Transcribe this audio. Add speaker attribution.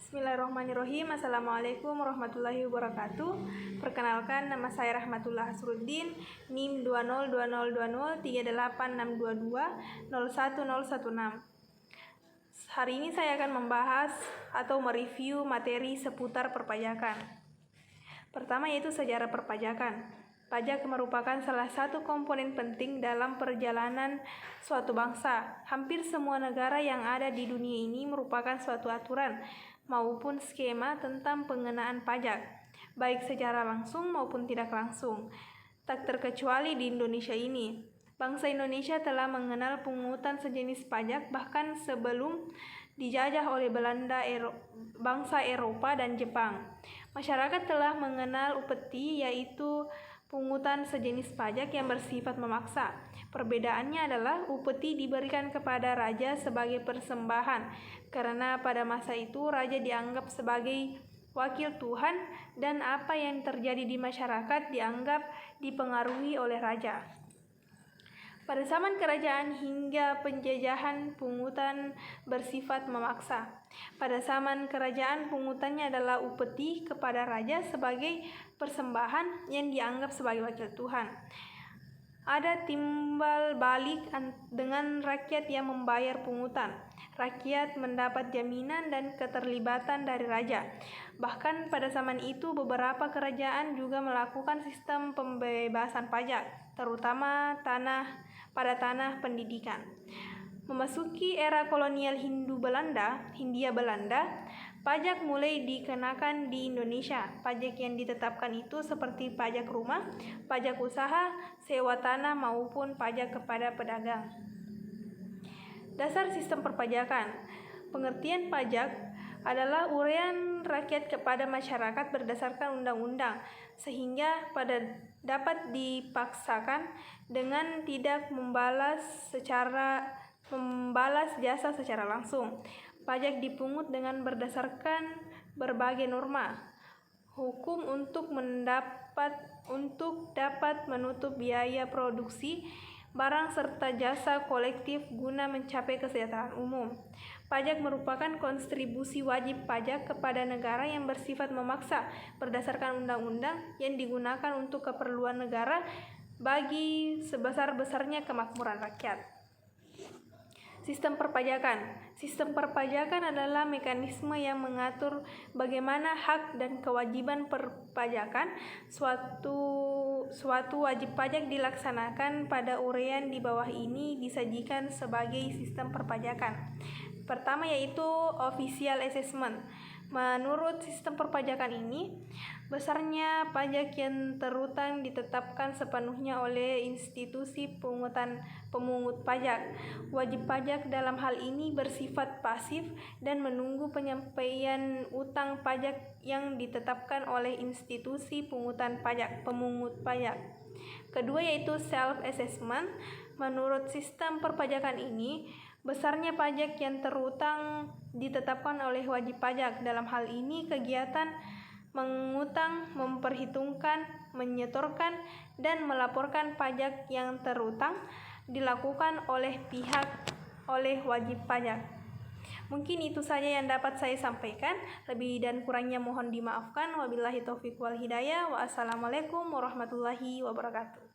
Speaker 1: Bismillahirrahmanirrahim. Assalamualaikum warahmatullahi wabarakatuh. Perkenalkan, nama saya Rahmatullah Hasruddin, NIM 2020203862201016. Hari ini saya akan membahas atau mereview materi seputar perpajakan. Pertama yaitu sejarah perpajakan. Pajak merupakan salah satu komponen penting dalam perjalanan suatu bangsa. Hampir semua negara yang ada di dunia ini merupakan suatu aturan maupun skema tentang pengenaan pajak, baik secara langsung maupun tidak langsung. Tak terkecuali di Indonesia ini. Bangsa Indonesia telah mengenal pungutan sejenis pajak bahkan sebelum dijajah oleh Belanda, bangsa Eropa dan Jepang. Masyarakat telah mengenal upeti, yaitu pungutan sejenis pajak yang bersifat memaksa. Perbedaannya adalah upeti diberikan kepada raja sebagai persembahan, karena pada masa itu raja dianggap sebagai wakil Tuhan dan apa yang terjadi di masyarakat dianggap dipengaruhi oleh raja. Pada zaman kerajaan hingga penjajahan, pungutan bersifat memaksa. Pada zaman kerajaan, pungutannya adalah upeti kepada raja sebagai persembahan yang dianggap sebagai wakil Tuhan. Ada timbal balik dengan rakyat yang membayar pungutan. Rakyat mendapat jaminan dan keterlibatan dari raja. Bahkan pada zaman itu beberapa kerajaan juga melakukan sistem pembebasan pajak, terutama pada tanah pendidikan. Memasuki era kolonial Hindia Belanda, pajak mulai dikenakan di Indonesia. Pajak yang ditetapkan itu seperti pajak rumah, pajak usaha, sewa tanah maupun pajak kepada pedagang. Dasar sistem perpajakan. Pengertian pajak adalah uraian rakyat kepada masyarakat berdasarkan undang-undang, sehingga dapat dipaksakan dengan tidak membalas jasa secara langsung. Pajak dipungut dengan berdasarkan berbagai norma hukum untuk dapat menutup biaya produksi barang serta jasa kolektif guna mencapai kesejahteraan umum. Pajak merupakan kontribusi wajib pajak kepada negara yang bersifat memaksa berdasarkan undang-undang yang digunakan untuk keperluan negara bagi sebesar-besarnya kemakmuran rakyat. Sistem perpajakan. Sistem perpajakan adalah mekanisme yang mengatur bagaimana hak dan kewajiban perpajakan suatu wajib pajak dilaksanakan. Pada uraian di bawah ini disajikan sebagai sistem perpajakan. Pertama yaitu official assessment. Menurut sistem perpajakan ini, besarnya pajak yang terutang ditetapkan sepenuhnya oleh institusi pemungut pajak. Wajib pajak dalam hal ini bersifat pasif dan menunggu penyampaian utang pajak yang ditetapkan oleh institusi pemungut pajak. Kedua yaitu self-assessment. Menurut sistem perpajakan ini, besarnya pajak yang terutang ditetapkan oleh wajib pajak. Dalam hal ini, kegiatan mengutang, memperhitungkan, menyetorkan, dan melaporkan pajak yang terutang dilakukan oleh wajib pajak. Mungkin itu saja yang dapat saya sampaikan. Lebih dan kurangnya mohon dimaafkan. Wabillahi taufiq wal hidayah. Wassalamualaikum warahmatullahi wabarakatuh.